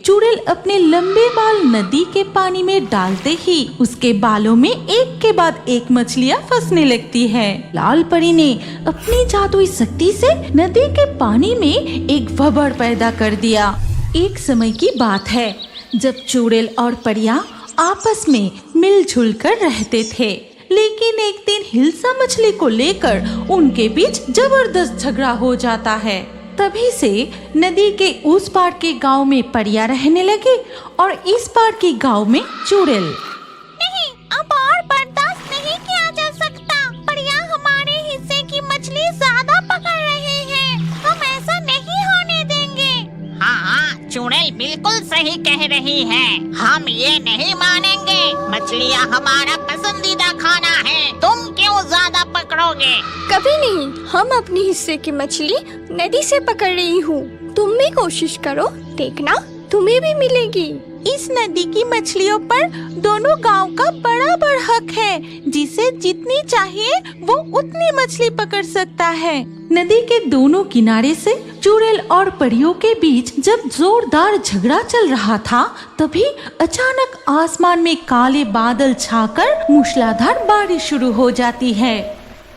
चुड़ैल अपने लंबे बाल नदी के पानी में डालते ही उसके बालों में एक के बाद एक मछलियाँ फंसने लगती है। लाल परी ने अपनी जादुई शक्ति से नदी के पानी में एक भंवर पैदा कर दिया। एक समय की बात है जब चुड़ैल और परियां आपस में मिलजुल कर रहते थे, लेकिन एक दिन हिल्सा मछली को लेकर उनके बीच जबरदस्त झगड़ा हो जाता है। तभी से नदी के उस पार के गांव में परियां रहने लगी और इस पार के गांव में चुड़ैल। नहीं, अब और बर्दाश्त नहीं किया जा सकता। परियां हमारे हिस्से की मछली ज्यादा पकड़ रहे हैं, हम ऐसा नहीं होने देंगे। हाँ, चुड़ैल बिल्कुल सही कह रही है, हम ये नहीं मानेंगे। मछलियाँ हमारा पसंदीदा खाना है, तुम क्यों ज्यादा पकड़ोगे? कभी नहीं, हम अपने हिस्से की मछली नदी से पकड़ रही हूँ। तुम भी कोशिश करो, देखना तुम्हें भी मिलेगी। इस नदी की मछलियों पर दोनों गांव का बराबर हक है, जिसे जितनी चाहिए वो उतनी मछली पकड़ सकता है। नदी के दोनों किनारे से चुड़ैल और परियों के बीच जब जोरदार झगड़ा चल रहा था, तभी अचानक आसमान में काले बादल छाकर मूसलाधार बारिश शुरू हो जाती है।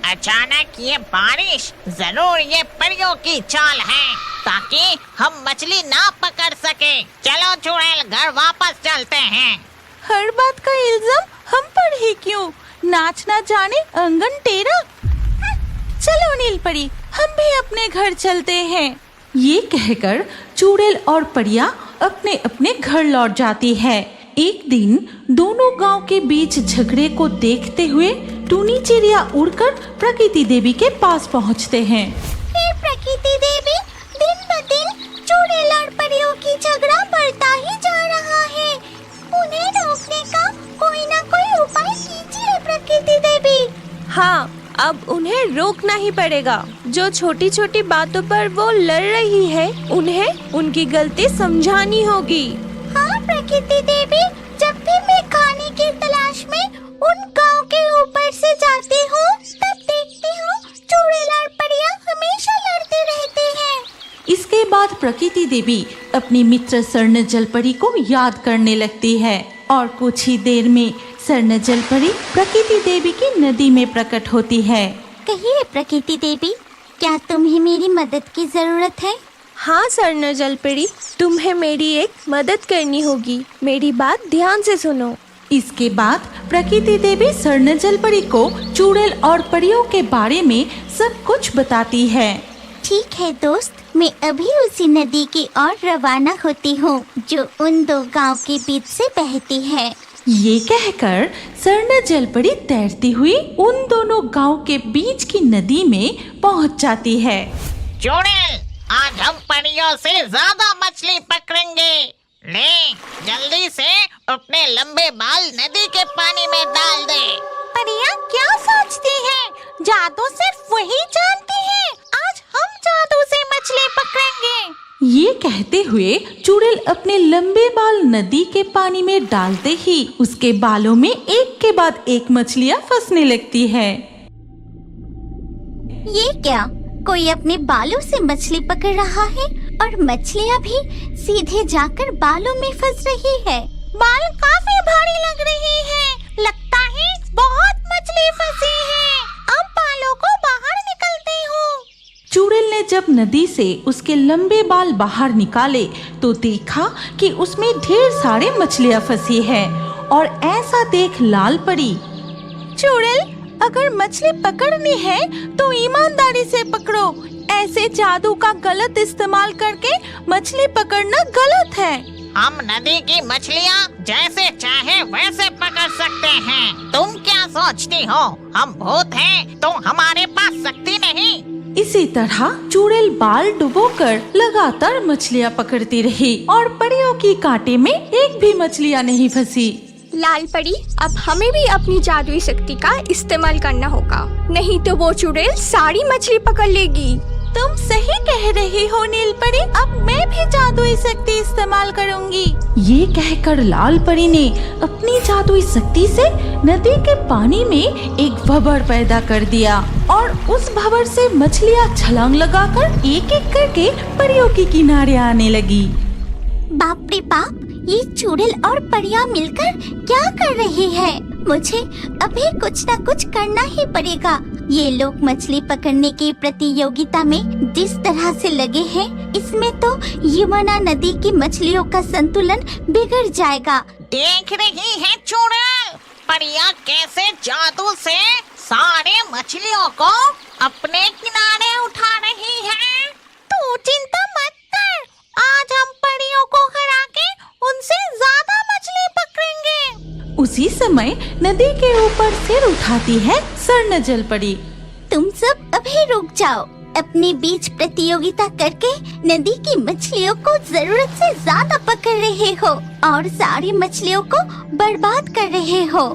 अचानक ये बारिश जरूर ये परियों की चाल है, ताकि हम मछली ना पकड़ सके। चलो चुड़ैल, घर वापस चलते हैं। हर बात का इल्जाम हम पर ही क्यों? नाच ना जाने अंगन टेढ़ा। चलो नीलपरी, हम भी अपने घर चलते हैं। ये कहकर चुड़ैल और परियां अपने अपने घर लौट जाती है। एक दिन दोनों गांव के बीच झगड़े को देखते हुए टूनी चिड़िया उड़कर प्रकृति देवी के पास पहुंचते हैं। हे प्रकृति देवी, दिन ब दिन चुड़ैल और परियों की झगड़ा बढ़ता ही जा रहा है। उन्हें रोकने का कोई ना कोई उपाय कीजिए प्रकृति देवी। हाँ, अब उन्हें रोकना ही पड़ेगा। जो छोटी छोटी बातों पर वो लड़ रही है, उन्हें उनकी गलती समझानी होगी। हाँ प्रकृति देवी, जब भी मैं खाने की तलाश में उन गांव के ऊपर से जाती हूँ, तब देखती हूँ चुड़ैल और परियां हमेशा लड़ते रहते हैं। इसके बाद प्रकृति देवी अपनी मित्र स्वर्ण जलपरी को याद करने लगती है और कुछ ही देर में स्वर्ण जलपरी प्रकृति देवी की नदी में प्रकट होती है। कहिए प्रकृति देवी, क्या तुम्हें मेरी मदद की जरूरत है? हाँ स्वर्ण जलपरी, तुम्हें मेरी एक मदद करनी होगी। मेरी बात ध्यान से सुनो। इसके बाद प्रकृति देवी स्वर्ण जलपरी को चुड़ैल और परियों के बारे में सब कुछ बताती है। ठीक है दोस्त, मैं अभी उसी नदी की ओर रवाना होती हूँ जो उन दो गांव के बीच से बहती है। ये कहकर स्वर्ण जलपरी तैरती हुई उन दोनों गांव के बीच की नदी में पहुँच जाती है। चुड़ैल, आज हम परियों से ज्यादा मछली पकड़ेंगे। ले, जल्दी से अपने लंबे बाल नदी के पानी में डाल दे। परियां क्या सोचती हैं? जादू सिर्फ वही जानती है। आज हम जादू से मछली पकड़ेंगे। ये कहते हुए चुड़ैल अपने लंबे बाल नदी के पानी में डालते ही उसके बालों में एक के बाद एक मछलियाँ फंसने लगती है। ये क्या, कोई अपने बालों से मछली पकड़ रहा है और मछलियाँ भी सीधे जाकर बालों में फंस रही है। बाल काफी भारी लग रहे हैं, लगता है बहुत मछली फंसी है। अब बालों को बाहर निकलती हूँ। चुड़ैल ने जब नदी से उसके लंबे बाल बाहर निकाले तो देखा कि उसमें ढेर सारे मछलियाँ फंसी है और ऐसा देख लाल परी। चुड़ैल, अगर मछली पकड़नी है तो ईमानदारी से पकड़ो। ऐसे जादू का गलत इस्तेमाल करके मछली पकड़ना गलत है। हम नदी की मछलियाँ जैसे चाहे वैसे पकड़ सकते हैं। तुम क्या सोचती हो, हम भूत हैं तो हमारे पास शक्ति नहीं? इसी तरह चुड़ैल बाल डुबोकर लगातार मछलियाँ पकड़ती रही और परियों की कांटे में एक भी मछलियाँ नहीं फंसी। लाल परी, अब हमें भी अपनी जादुई शक्ति का इस्तेमाल करना होगा, नहीं तो वो चुड़ैल सारी मछली पकड़ लेगी। तुम सही कह रही हो नीलपरी, अब मैं भी जादुई शक्ति इस्तेमाल करूंगी। ये कहकर लाल परी ने अपनी जादुई शक्ति से नदी के पानी में एक भंवर पैदा कर दिया और उस भंवर से मछलियाँ छलांग लगाकर एक एक करके परियों के किनारे आने लगी। बाप रे बाप, ये चुड़ैल और परियां मिलकर क्या कर रही है? मुझे अभी कुछ न कुछ करना ही पड़ेगा। ये लोग मछली पकड़ने की प्रतियोगिता में जिस तरह से लगे हैं, इसमें तो यमुना नदी की मछलियों का संतुलन बिगड़ जाएगा। देख रही है चुड़ैल, परियां कैसे जादू से सारे मछलियों को अपने किनारे उठा रही है। तू चिंता मत कर, आज हम परियों को हरा के उनसे ज्यादा मछली पकड़ेंगे। उसी समय नदी के ऊपर सिर उठाती है स्वर्ण जलपरी। तुम सब अभी रुक जाओ। अपने बीच प्रतियोगिता करके नदी की मछलियों को जरूरत से ज्यादा पकड़ रहे हो और सारी मछलियों को बर्बाद कर रहे हो।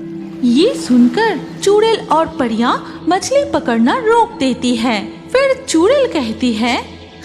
ये सुनकर चुड़ैल और परियां मछली पकड़ना रोक देती है। फिर चुड़ैल कहती है,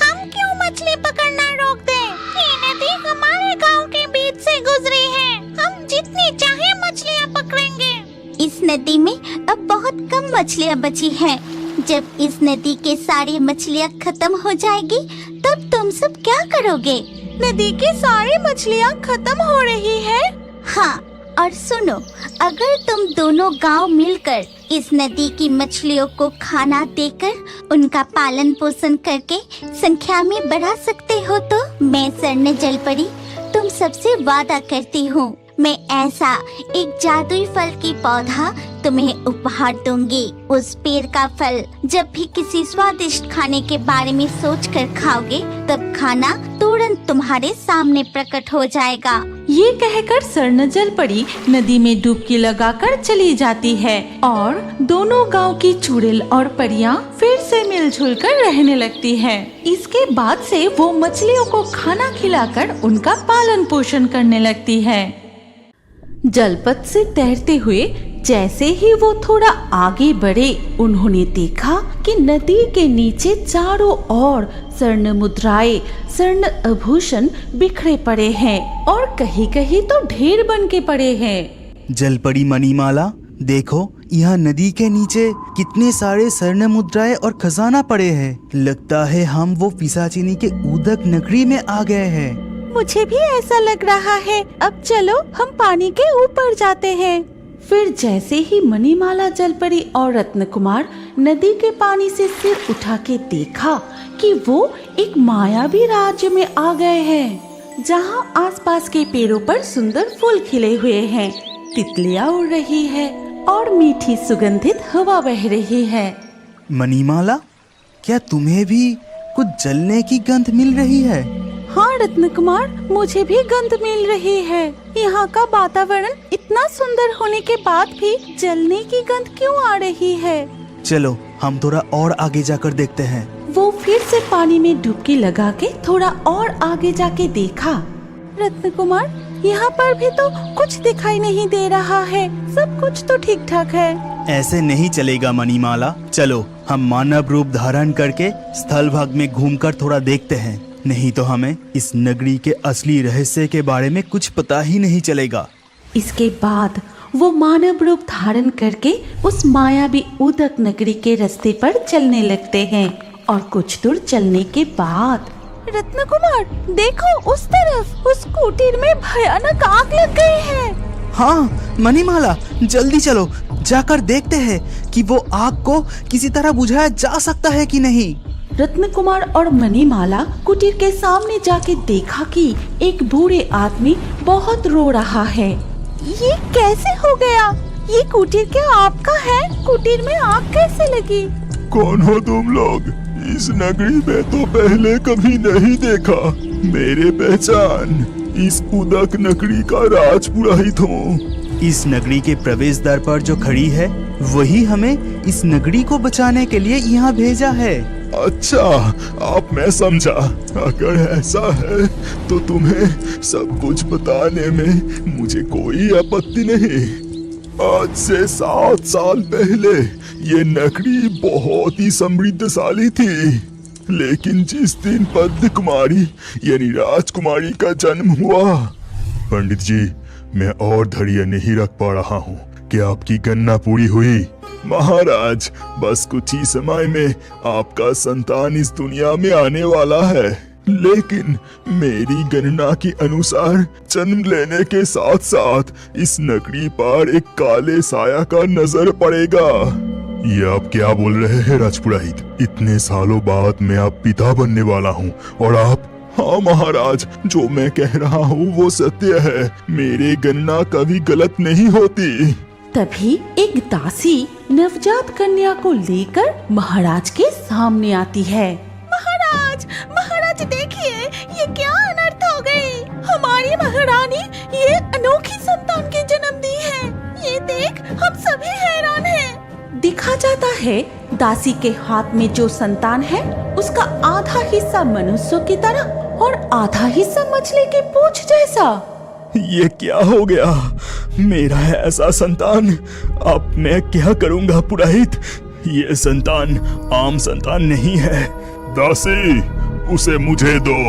हम क्यों मछली पकड़ना रोक दें? ये नदी हमारे गांव के बीच से गुजरी है। हम जितनी चाहे मछलियाँ पकड़ेंगे। इस नदी में अब बहुत कम मछलियाँ बची हैं। जब इस नदी के सारी मछलियाँ खत्म हो जाएगी, तब तुम सब क्या करोगे? नदी की सारी मछलियाँ खत्म हो रही है। हाँ, और सुनो, अगर तुम दोनों गांव मिलकर इस नदी की मछलियों को खाना देकर उनका पालन पोषण करके संख्या में बढ़ा सकते हो तो मैं स्वर्ण जलपरी तुम सबसे वादा करती हूँ, मैं ऐसा एक जादुई फल की पौधा तुम्हें उपहार दूंगी। उस पेड़ का फल जब भी किसी स्वादिष्ट खाने के बारे में सोचकर खाओगे, तब खाना तुरंत तुम्हारे सामने प्रकट हो जाएगा। ये कहकर स्वर्ण जलपरी नदी में डुबकी लगाकर चली जाती है और दोनों गांव की चुड़ैल और परियां फिर से मिलजुल कर रहने लगती है। इसके बाद से वो मछलियों को खाना खिलाकर उनका पालन पोषण करने लगती है। जलपथ से तैरते हुए जैसे ही वो थोड़ा आगे बढ़े, उन्होंने देखा कि नदी के नीचे चारों ओर स्वर्ण मुद्राएं, स्वर्ण आभूषण बिखरे पड़े हैं और कहीं कहीं तो ढेर बन के पड़े हैं। जलपरी मणिमाला, देखो यहाँ नदी के नीचे कितने सारे स्वर्ण मुद्राएं और खजाना पड़े हैं। लगता है हम वो पिशाचिनी के उदक नगरी में आ गए हैं। मुझे भी ऐसा लग रहा है। अब चलो हम पानी के ऊपर जाते हैं। फिर जैसे ही मणिमाला, जलपरी और रत्नकुमार नदी के पानी से सिर उठा के देखा कि वो एक मायावी राज्य में आ गए हैं, जहाँ आसपास के पेड़ों पर सुंदर फूल खिले हुए हैं, तितलियाँ उड़ रही है और मीठी सुगंधित हवा बह रही है। मणिमाला, क्या तुम्हें भी कुछ जलने की गंध मिल रही है? हाँ रत्नकुमार, मुझे भी गंध मिल रही है। यहाँ का वातावरण इतना सुंदर होने के बाद भी जलने की गंध क्यों आ रही है? चलो हम थोड़ा और आगे जाकर देखते हैं। वो फिर से पानी में डुबकी लगा के थोड़ा और आगे जाके देखा। रत्नकुमार, यहाँ पर भी तो कुछ दिखाई नहीं दे रहा है। सब कुछ तो ठीक ठाक है। ऐसे नहीं चलेगा मणिमाला, चलो हम मानव रूप धारण करके स्थल भाग में घूमकर थोड़ा देखते हैं, नहीं तो हमें इस नगरी के असली रहस्य के बारे में कुछ पता ही नहीं चलेगा। इसके बाद वो मानव रूप धारण करके उस मायावी उदक नगरी के रास्ते पर चलने लगते हैं और कुछ दूर चलने के बाद रत्नकुमार, देखो उस तरफ, उस कुटीर में भयानक आग लग गई है। हाँ मणिमाला, जल्दी चलो, जाकर देखते हैं कि वो आग को किसी तरह बुझाया जा सकता है कि नहीं। रत्नकुमार और मणिमाला कुटीर के सामने जाके देखा कि एक बूढ़े आदमी बहुत रो रहा है। ये कैसे हो गया? ये कुटीर क्या आपका है? कुटीर में आग कैसे लगी? कौन हो तुम लोग? इस नगरी में तो पहले कभी नहीं देखा। मेरे पहचान, इस उदक नगरी का राजपुरोहित हूँ। इस नगरी के प्रवेश द्वार पर जो खड़ी है, वही हमें इस नगरी को बचाने के लिए यहाँ भेजा है। अच्छा, अब मैं समझा। अगर ऐसा है तो तुम्हें सब कुछ बताने में मुझे कोई आपत्ति नहीं। आज से 7 साल पहले ये नगरी बहुत ही समृद्धशाली थी, लेकिन जिस दिन पद्म कुमारी यानी राजकुमारी का जन्म हुआ, पंडित जी मैं और धैर्य नहीं रख पा रहा हूँ कि आपकी गणना पूरी हुई। महाराज, बस कुछ ही समय में आपका संतान इस दुनिया में आने वाला है। लेकिन मेरी गणना के अनुसार जन्म लेने के साथ साथ इस नगरी पर एक काले साया का नजर पड़ेगा। ये आप क्या बोल रहे हैं राजपुरोहित? इतने सालों बाद मैं अब पिता बनने वाला हूँ और आप? हाँ महाराज, जो मैं कह रहा हूँ वो सत्य है। मेरी गणना कभी गलत नहीं होती। तभी एक दासी नवजात कन्या को लेकर महाराज के सामने आती है। महाराज, महाराज देखिए, ये क्या अनर्थ हो गई। हमारी महारानी ये अनोखी संतान की जन्म दी है। ये देख हम सभी हैरान हैं। दिखा जाता है दासी के हाथ में जो संतान है उसका आधा हिस्सा मनुष्यों की तरह और आधा हिस्सा मछली की पूंछ जैसा। ये क्या हो गया? मेरा है ऐसा संतान, अब मैं क्या करूंगा पुरोहित? ये संतान आम संतान नहीं है। दासी, उसे मुझे दो।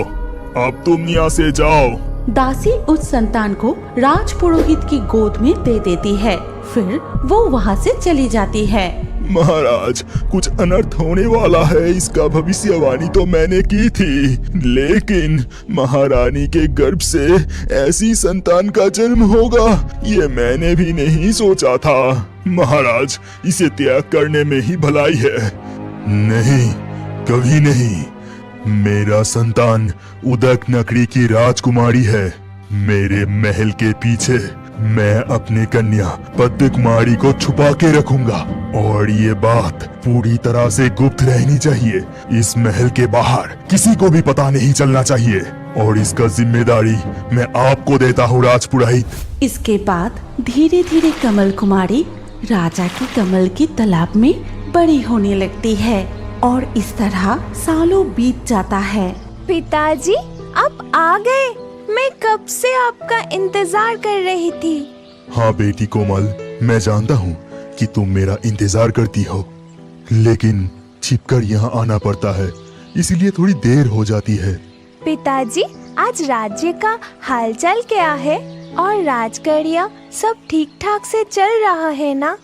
अब तुम यहाँ से जाओ। दासी उस संतान को राजपुरोहित की गोद में दे देती है। फिर वो वहाँ से चली जाती है। महाराज, कुछ अनर्थ होने वाला है, इसका भविष्यवाणी तो मैंने की थी, लेकिन महारानी के गर्भ से ऐसी संतान का जन्म होगा ये मैंने भी नहीं सोचा था। महाराज, इसे त्याग करने में ही भलाई है। नहीं, कभी नहीं। मेरा संतान उदक नगरी की राजकुमारी है। मेरे महल के पीछे मैं अपनी कन्या पद्म कुमारी को छुपा के रखूंगा और ये बात पूरी तरह से गुप्त रहनी चाहिए। इस महल के बाहर किसी को भी पता नहीं चलना चाहिए और इसका जिम्मेदारी मैं आपको देता हूँ राजपुरोहित। इसके बाद धीरे धीरे कमल कुमारी राजा की कमल की तालाब में बड़ी होने लगती है और इस तरह सालों बीत जाता है। पिताजी, आप आ गए। मैं कब से आपका इंतजार कर रही थी। हाँ बेटी कोमल, मैं जानता हूँ कि तुम मेरा इंतजार करती हो, लेकिन छिपकर यहाँ आना पड़ता है, इसलिए थोड़ी देर हो जाती है। पिताजी, आज राज्य का हालचाल क्या है और राजकन्या सब ठीक ठाक से चल रहा है ना?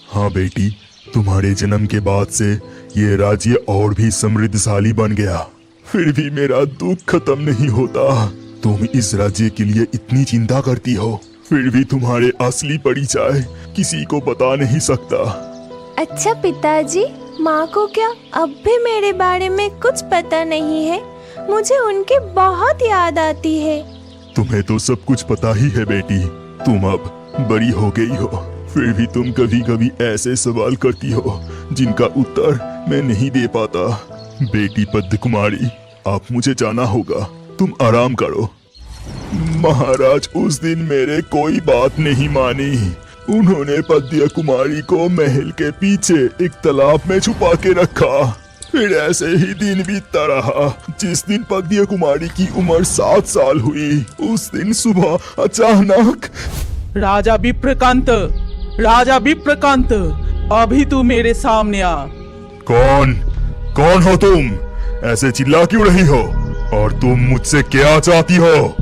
हाँ बेटी, तुम्हारे जन्म के बाद से ये राज्य और भी समृद्धशाली बन गया, फिर भी मेरा दुख खत्म नहीं होता। तुम इस राज्य के लिए इतनी चिंता करती हो, फिर भी तुम्हारे असली परिचय किसी को बता नहीं सकता। अच्छा पिताजी, माँ को क्या अब भी मेरे बारे में कुछ पता नहीं है? मुझे उनकी बहुत याद आती है। तुम्हें तो सब कुछ पता ही है बेटी, तुम अब बड़ी हो गई हो, फिर भी तुम कभी कभी ऐसे सवाल करती हो जिनका उत्तर मैं नहीं दे पाता। बेटी पद्म कुमारी, आप मुझे जाना होगा, तुम आराम करो। महाराज उस दिन मेरे कोई बात नहीं मानी। उन्होंने पद्म कुमारी को महल के पीछे एक तालाब में छुपा के रखा। फिर ऐसे ही दिन बीतता रहा। जिस दिन पद्म कुमारी की उम्र 7 साल हुई, उस दिन सुबह अचानक राजा विप्रकांत, राजा विप्रकांत, अभी तू मेरे सामने आ। कौन हो तुम? ऐसे चिल्ला क्यों रही हो और तुम मुझसे क्या चाहती हो?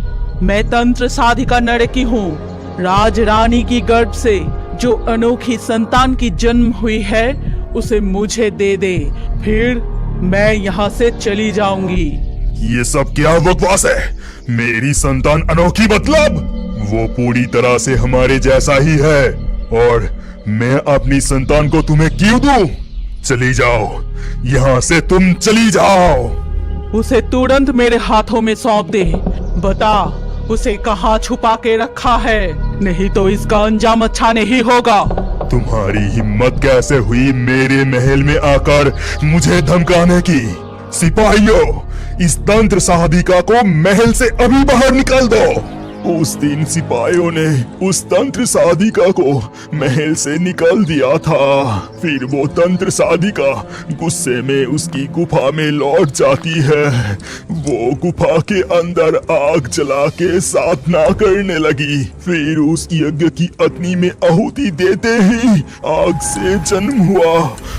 मैं तंत्र साधिका नरकी हूँ। राज रानी की गर्भ से जो अनोखी संतान की जन्म हुई है उसे मुझे दे दे, फिर मैं यहाँ से चली जाऊंगी। ये सब क्या बकवास है? मेरी संतान अनोखी मतलब? वो पूरी तरह से हमारे जैसा ही है और मैं अपनी संतान को तुम्हें क्यों दूं? चली जाओ, यहाँ से तुम चली जाओ। उसे तुरंत मेरे हाथों में सौंप दे। बता उसे कहाँ छुपा के रखा है, नहीं तो इसका अंजाम अच्छा नहीं होगा। तुम्हारी हिम्मत कैसे हुई मेरे महल में आकर मुझे धमकाने की? सिपाहियों, इस तंत्र साधिका को महल से अभी बाहर निकाल दो। उस दिन सिपाहियों ने उस तंत्र साधिका को महल से निकाल दिया था। फिर वो तंत्र साधिका गुस्से में उसकी गुफा में लौट जाती है। वो गुफा के अंदर आग जला के साधना करने लगी। फिर उस यज्ञ की अग्नि में आहुति देते ही आग से जन्म हुआ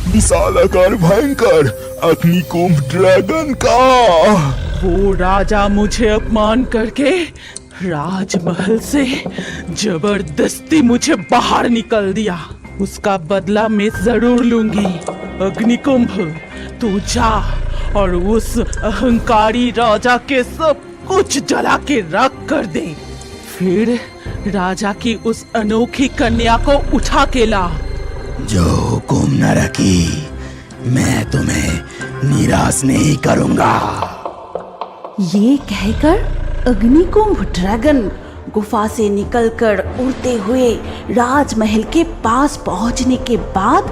विशालाकार भयंकर अग्निकुंभ ड्रैगन का। वो राजा मुझे अपमान करके राजमहल से जबरदस्ती मुझे बाहर निकल दिया। उसका बदला मैं जरूर लूंगी। अग्निकुंभ, तू जा और उस अहंकारी राजा के सब कुछ जला के राख कर दे। फिर राजा की उस अनोखी कन्या को उठा के ला। जो हुकुम न रखी, मैं तुम्हें निराश नहीं करूंगा। ये कहकर अग्निकुंभ ड्रैगन गुफा से निकलकर उड़ते हुए राजमहल के पास पहुंचने के बाद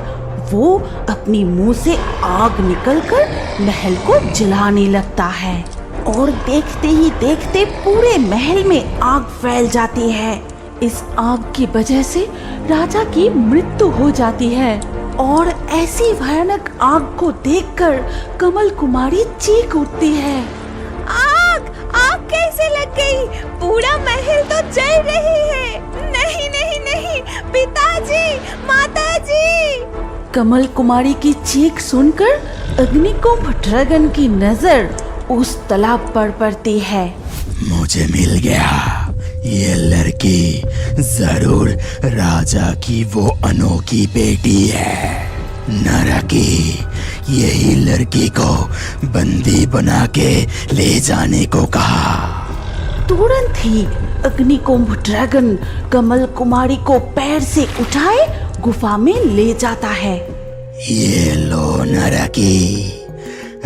वो अपनी मुंह से आग निकलकर महल को जलाने लगता है और देखते ही देखते पूरे महल में आग फैल जाती है। इस आग की वजह से राजा की मृत्यु हो जाती है और ऐसी भयानक आग को देखकर कमल कुमारी चीख उठती है। आग आग कैसे लग गई? पूरा महल तो जल रही है। नहीं नहीं नहीं, पिताजी, माताजी। कमल कुमारी की चीख सुनकर अग्निकुंभ ड्रैगन की नजर उस तालाब पर पड़ती है। मुझे मिल गया, ये लड़की जरूर राजा की वो अनोखी बेटी है। नरकी यही लड़की को बंदी बना के ले जाने को कहा। तुरंत ही अग्निकुंभ ड्रैगन कमल कुमारी को पैर से उठाए गुफा में ले जाता है। ये लो नरकी,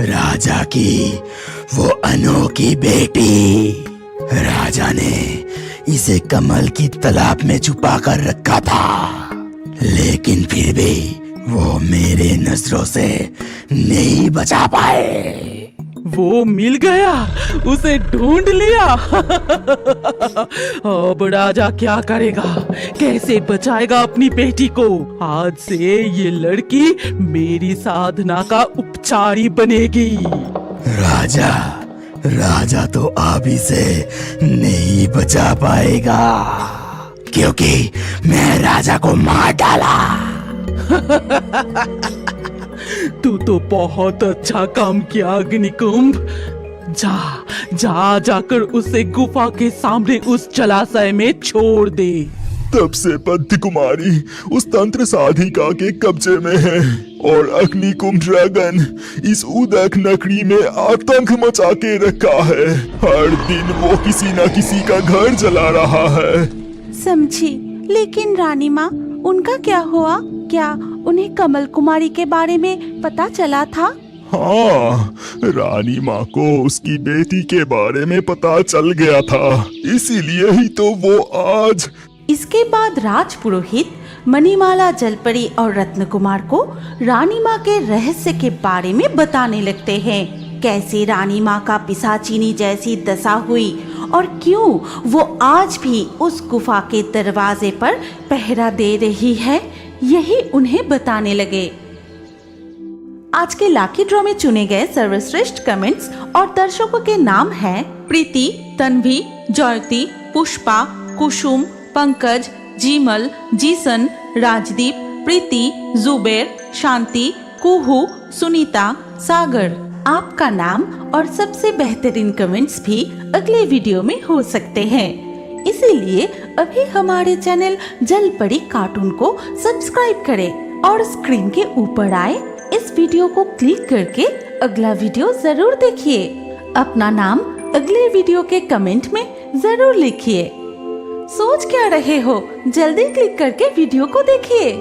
राजा की वो अनोखी बेटी। राजा ने इसे कमल की तालाब में छुपा कर रखा था, लेकिन फिर भी वो मेरे नजरों से नहीं बचा पाए। वो मिल गया, उसे ढूंढ लिया। अब राजा क्या करेगा? कैसे बचाएगा अपनी बेटी को? आज से ये लड़की मेरी साधना का उपचारी बनेगी। राजा तो अब इसे नहीं बचा पाएगा, क्योंकि मैं राजा को मार डाला। तू तो बहुत अच्छा काम किया अग्निकुंभ। जाकर उसे गुफा के सामने उस जलाशय में छोड़ दे। तब से पंथ कुमारी उस तंत्र साधिका के कब्जे में है और अग्निकुंभ ड्रैगन इस उदक नगरी में आतंक मचा के रखा है। हर दिन वो किसी न किसी का घर जला रहा है। समझी, लेकिन रानी माँ, उनका क्या हुआ? क्या उन्हें कमल कुमारी के बारे में पता चला था? हाँ, रानी माँ को उसकी बेटी के बारे में पता चल गया था, इसीलिए ही तो वो आज। इसके बाद राजपुरोहित मणिमाला, जलपरी और रत्नकुमार को रानी माँ के रहस्य के बारे में बताने लगते हैं। कैसे रानी माँ का पिशाचिनी जैसी दशा हुई और क्यों वो आज भी उस गुफा के दरवाजे पर पहरा दे रही है, यही उन्हें बताने लगे। आज के लाकी ड्रॉ में चुने गए सर्वश्रेष्ठ कमेंट्स और दर्शकों के नाम हैं प्रीति, तन्वी, जयती, पुष्पा, कुसुम, पंकज, जीमल, जीसन, राजदीप, प्रीति, जुबेर, शांति, कुहू, सुनीता, सागर। आपका नाम और सबसे बेहतरीन कमेंट्स भी अगले वीडियो में हो सकते हैं, इसीलिए अभी हमारे चैनल जलपरी कार्टून को सब्सक्राइब करें और स्क्रीन के ऊपर आए इस वीडियो को क्लिक करके अगला वीडियो जरूर देखिए। अपना नाम अगले वीडियो के कमेंट में जरूर लिखिए। सोच क्या रहे हो, जल्दी क्लिक करके वीडियो को देखिए।